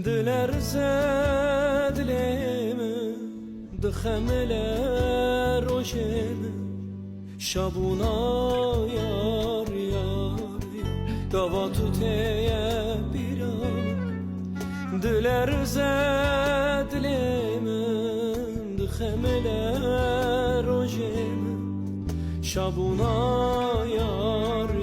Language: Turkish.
Diler zedleme Dixemler rojeme Şabuna yar yar Dava tuteye biran Diler zedleme Dixemler rojeme Şabuna yar